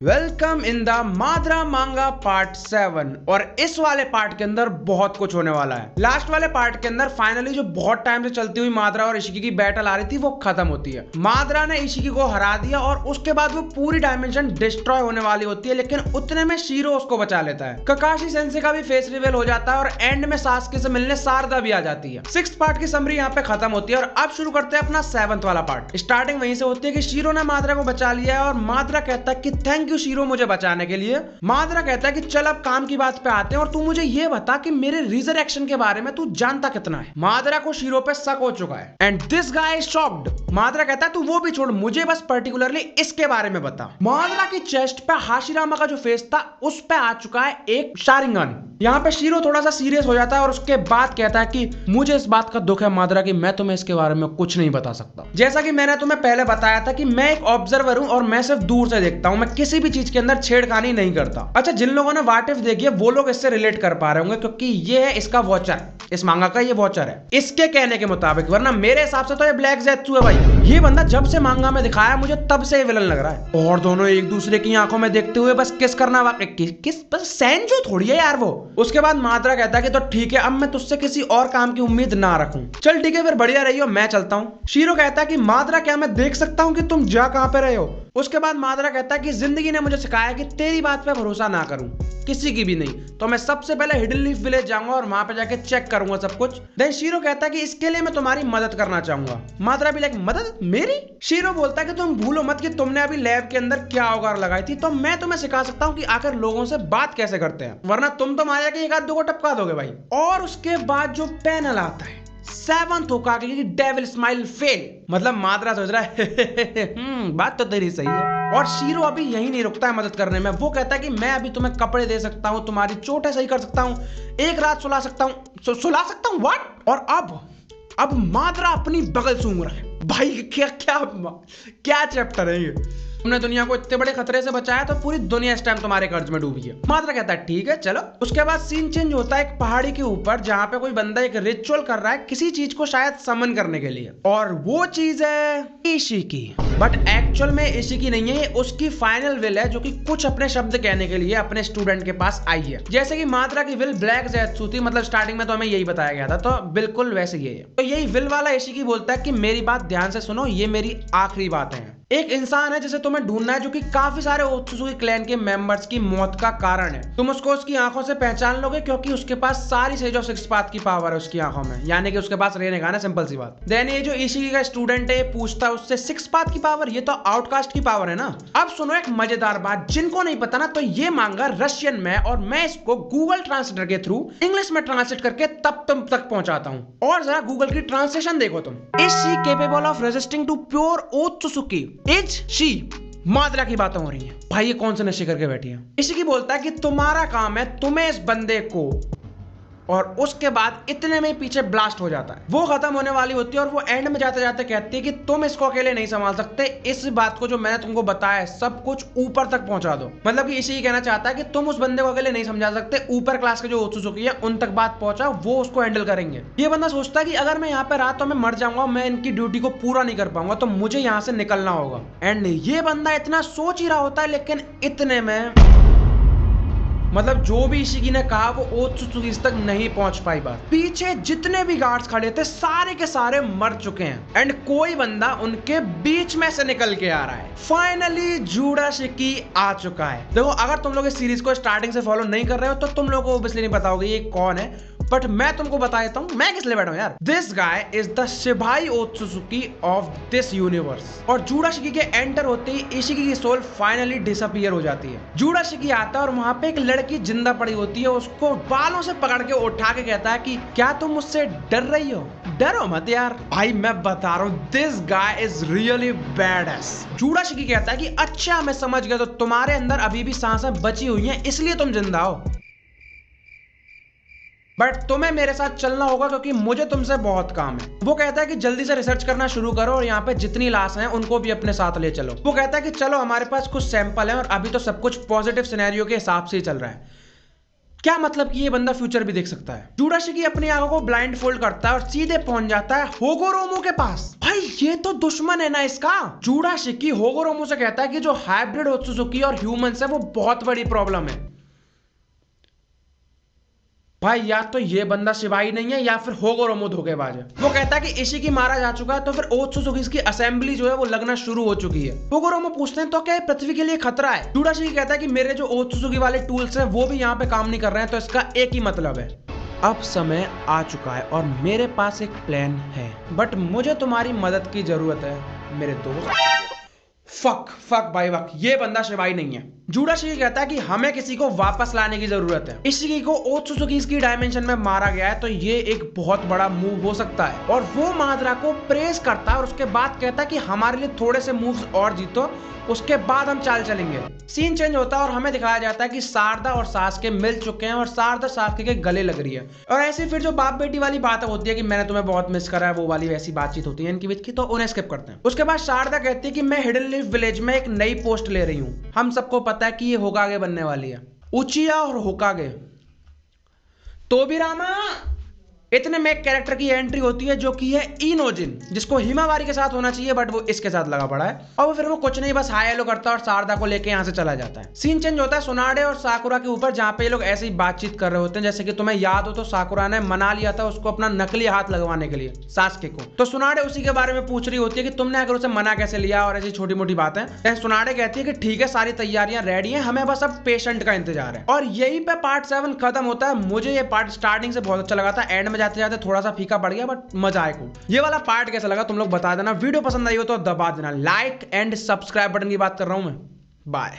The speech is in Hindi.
वेलकम इन द माद्रा मांगा पार्ट 7। और इस वाले पार्ट के अंदर बहुत कुछ होने वाला है। लास्ट वाले पार्ट के अंदर फाइनली जो बहुत टाइम से चलती हुई माद्रा और इशिकी की बैटल आ रही थी वो खत्म होती है। माद्रा ने इशिकी को हरा दिया और उसके बाद वो पूरी डायमेंशन डिस्ट्रॉय होने वाली होती है, लेकिन उतने में शीरो उसको बचा लेता है। ककाशी सेंसे का भी फेस रिवील हो जाता है और एंड में सास्के से मिलने शारदा भी आ जाती है। 6th पार्ट की समरी यहाँ पे खत्म होती है और अब शुरू करते हैं अपना 7th वाला पार्ट। स्टार्टिंग वहीं से होती है कि शीरो ने माद्रा को बचा लिया है और माद्रा कहता है कि थैंक यू शीरो मुझे बचाने के लिए। माद्रा कहता है कि चल अब काम की बात पे आते हैं और तू मुझे ये बता कि मेरे रिजरेक्शन के बारे में तू जानता कितना है। माद्रा को शीरो पे शक हो चुका है and this guy is shocked. Madara कहता है तू वो भी छोड़, मुझे बस पर्टिकुलरली इसके बारे में बता। माद्रा की चेस्ट पे हाशिरामा का जो फेस था उस पे आ चुका है एक शारिंगन। यहाँ पे शीरो थोड़ा सा सीरियस हो जाता है और उसके बाद कहता है कि मुझे इस बात का दुख है माद्रा कि मैं तुम्हें इसके बारे में कुछ नहीं बता सकता। जैसा कि मैंने तुम्हें पहले बताया था कि मैं एक ऑब्जर्वर हूँ और मैं सिर्फ दूर से देखता हूँ, मैं किसी भी चीज के अंदर छेड़खानी नहीं करता। अच्छा, जिन लोगों ने व्हाट इफ देखी है वो लोग इससे रिलेट कर पा रहे होंगे क्योंकि ये है इसका वॉचर, इस मांगा का ये वॉचर है इसके कहने के मुताबिक, वरना मेरे हिसाब से तो ये ब्लैक ज़ेत्सु है भाई। ये बंदा जब से मांगा में दिखाया मुझे तब से विलन लग रहा है और दोनों एक दूसरे की आंखों में देखते हुए बस किस करना किस बस सेंजो थोड़ी है यार वो। उसके बाद माद्रा कहता है कि तो ठीक है, अब मैं तुझसे किसी और काम की उम्मीद ना रखूं। चल ठीक है फिर, बढ़िया रही हो, मैं चलता हूँ। शीरो कहता है कि माद्रा क्या मैं देख सकता हूँ कि तुम जा कहां पे रहे हो। उसके बाद माद्रा कहता है कि जिंदगी ने मुझे सिखाया कि तेरी बात पे भरोसा ना करूं, किसी की भी नहीं, तो मैं सबसे पहले हिडन लीफ विलेज जाऊंगा और वहां पे जाके चेक करूंगा सब कुछ। देन शीरो कहता है कि इसके लिए मैं तुम्हारी मदद करना चाहूंगा। माद्रा भी लाइक मदद मेरी? शीरो बोलता है कि तुम भूलो मत कि तुमने अभी लैब के अंदर क्या औगार लगाई थी, तो मैं तुम्हें सिखा सकता हूँ कि आखिर लोगों से बात कैसे करते हैं, वरना तुम तो माया के एक आध दो को टपका दोगे भाई। और उसके बाद जो पैनल आता है 7th होकागे की डेविल स्माइल फेल, मतलब माद्रा सोच रहा है बात तो तेरी सही है। और शीरो अभी यही नहीं रुकता है मदद करने में। वो कहता है कि मैं अभी तुम्हें कपड़े दे सकता हूँ, तुम्हारी चोटें सही कर सकता हूँ, एक रात सुला सकता हूँ। सुला सकता हूँ व्हाट? और अब माद्रा अपनी बगल सूंघ रहा है भाई। क्या क्या क्या चैप्टर है ये। तुमने दुनिया को इतने बड़े खतरे से बचाया तो पूरी दुनिया इस टाइम तुम्हारे कर्ज में डूबी है। माद्रा कहता है ठीक है चलो। उसके बाद सीन चेंज होता है एक पहाड़ी के ऊपर जहां पे कोई बंदा एक रिचुअल कर रहा है किसी चीज को शायद समन करने के लिए, और वो चीज है इशिकी। बट एक्चुअल में इशिकी नहीं है, ये उसकी फाइनल विल है जो कि कुछ अपने शब्द कहने के लिए अपने स्टूडेंट के पास आई है। जैसे कि माद्रा की विल ब्लैक ज़ेत्सु थी, मतलब स्टार्टिंग में तो हमें यही बताया गया था, तो बिल्कुल वैसे ही है। तो यही विल वाला इशिकी बोलता है कि मेरी बात ध्यान से सुनो, ये मेरी आखिरी बात है। एक इंसान है जिसे तुम्हें ढूंढना है जो कि काफी सारे ओत्सुसुकी क्लैन के मेंबर्स की मौत का कारण है। तुम उसको उसकी आंखों से पहचान लोगे क्योंकि उसके पास सारी सेज ऑफ 6 पाथ की पावर है उसकी आंखों में, यानी कि उसके पास रहने का ना, सिंपल सी बात। देन ये जो इशिकी का स्टूडेंट है पूछता है उससे 6 पाथ की पावर, ये तो आउटकास्ट की पावर है ना। अब सुनो एक मजेदार बात, जिनको नहीं पता ना, तो ये मांगा रशियन में और मैं इसको गूगल ट्रांसलेटर के थ्रू इंग्लिश में ट्रांसलेट करके तब तुम तक पहुंचाता हूं। और जरा गूगल की ट्रांसलेशन देखो तुम। Is she capable of resisting to pure Otsutsuki? Is she? Madara की बातें हो रही हैं भाई, ये कौन से नशे करके बैठी है। इशिकी बोलता है कि तुम्हारा काम है तुम्हें इस बंदे को, और उसके बाद इतने में पीछे ब्लास्ट हो जाता है। वो खत्म होने वाली होती है और वो एंड में जाते जाते कहती है कि तुम इसको अकेले नहीं संभाल सकते, इस बात को जो मैंने तुमको बताया सब कुछ ऊपर तक पहुंचा दो। मतलब कि इसी कहना चाहता है कि तुम उस बंदे को अकेले नहीं समझा सकते, ऊपर क्लास के जो ओत्सुसुकी है उन तक बात पहुंचा, वो उसको हैंडल करेंगे। ये बंदा सोचता है कि अगर मैं यहाँ पे रहा तो मैं मर जाऊंगा, मैं इनकी ड्यूटी को पूरा नहीं कर पाऊंगा, तो मुझे यहाँ से निकलना होगा। एंड ये बंदा इतना सोच ही रहा होता है, लेकिन इतने में मतलब जो भी इशिकी ने कहा वो ओत्सुसुकी तक नहीं पहुंच पाई बात। पीछे जितने भी गार्ड्स खड़े थे सारे के सारे मर चुके हैं एंड कोई बंदा उनके बीच में से निकल के आ रहा है। फाइनली जुडाशिकी आ चुका है। देखो, अगर तुम लोग इस सीरीज को स्टार्टिंग से फॉलो नहीं कर रहे हो तो तुम लोगों को ऑब्वियसली नहीं पता होगा ये कौन है, बट मैं तुमको बता देता हूं मैं किस लिए बैठा हूं यार। This guy is the Shibai Otsutsuki of this universe. और जुडाशिकी के एंटर होते ही इशिकी की सोल फाइनली डिसअपीयर हो जाती है। जुडाशिकी आता है और वहां पे एक लड़की जिंदा पड़ी होती है, उसको बालों से पकड़ के उठा के कहता है कि क्या तुम मुझसे डर रही हो? डरो मत यार। भाई मैं बता रहा हूं, this guy is really badass. जुडाशिकी कहता है कि अच्छा मैं समझ गया, तो तुम्हारे अंदर अभी भी सांसें बची हुई हैं इसलिए तुम जिंदा हो, बट तुम्हें मेरे साथ चलना होगा क्योंकि मुझे तुमसे बहुत काम है। वो कहता है कि जल्दी से रिसर्च करना शुरू करो और यहाँ पे जितनी लाश हैं उनको भी अपने साथ ले चलो। वो कहता है कि चलो हमारे पास कुछ सैंपल हैं और अभी तो सब कुछ पॉजिटिव सिनेरियो के हिसाब से ही चल रहा है। क्या मतलब कि ये बंदा फ्यूचर भी देख सकता है। जूडा शिकी अपनी आंखों को ब्लाइंड फोल्ड करता है और सीधे पहुंच जाता है होगोरोमो के पास। भाई ये तो दुश्मन है ना इसका। जूडा शिकी होगोरोमो से कहता है कि जो हाइब्रिड ओत्सुजुकी और ह्यूमंस है वो बहुत बड़ी प्रॉब्लम है। भाई या तो ये बंदा शिवाई नहीं है या फिर होगोरोमो धोखेबाज है। वो कहता है कि इशिकी मारा जा चुका है तो फिर ओत्सुजुकी की असेंबली जो है वो लगना शुरू हो चुकी है। होगोरोमो पूछते हैं तो क्या पृथ्वी के लिए खतरा है। जूडा शिकी कहता है कि मेरे जो ओत्सुजुकी वाले टूल्स हैं वो भी यहाँ पे काम नहीं कर रहे हैं, तो इसका एक ही मतलब है, अब समय आ चुका है और मेरे पास एक प्लान है, बट मुझे तुम्हारी मदद की जरूरत है मेरे दोस्त। फक भाई वक, ये बंदा शिवाई नहीं है। जूडा शिकी कहता है कि हमें किसी को वापस लाने की जरूरत है। इशिकी को ओत्सुजुकी की डायमेंशन में मारा गया है तो ये एक बहुत बड़ा मूव हो सकता है। और वो माद्रा को प्रेस करता है और उसके बाद कहता है कि हमारे लिए थोड़े से मूव्स और जीतो, उसके बाद हम चाल चलेंगे। सीन चेंज होता है और हमें दिखाया जाता है कि शारदा और सासके मिल चुके हैं और शारदा सासके के गले लग रही है। और ऐसे फिर जो बाप बेटी वाली बात होती है कि मैंने तुम्हें बहुत मिस करा है, वो वाली वैसी बातचीत होती है इनके बीच की, तो उन्हें स्किप करते हैं। उसके बाद शारदा कहती है कि मैं हिडन लीफ विलेज में एक नई पोस्ट ले रही हूँ। हम सबको पता है कि ये होकागे बनने वाली है। उचिया और होकागे। तोबिरामा इतने में एक कैरेक्टर की एंट्री होती है जो कि है इनोजिन, जिसको हिमावारी के साथ होना चाहिए बट वो इसके साथ लगा पड़ा है। और फिर वो कुछ नहीं बस हाय हेलो करता है और शारदा को लेके यहाँ से चला जाता है। सीन चेंज होता है सुनाडे और साकुरा के ऊपर, जहाँ पे ये लोग ऐसे ही बातचीत कर रहे होते हैं। जैसे कि तुम्हें याद हो तो साकुरा ने मना लिया था उसको अपना नकली हाथ लगवाने के लिए सासके को, तो सुनाडे उसी के बारे में पूछ रही होती है कि तुमने अगर उसे मना कैसे लिया और ऐसी छोटी मोटी बातें। सुनाडे कहती है कि ठीक है सारी तैयारियां रेडी हैं, हमें बस अब पेशेंट का इंतजार है। और यहीं पे पार्ट 7 खत्म होता है। मुझे ये पार्ट स्टार्टिंग से बहुत अच्छा लगा था, एंड में जाते जाते थोड़ा सा फीका पड़ गया बट मजा आया खूब। ये वाला पार्ट कैसा लगा तुम लोग बता देना। वीडियो पसंद आई हो तो दबा देना लाइक एंड सब्सक्राइब बटन की बात कर रहा हूं मैं। बाय।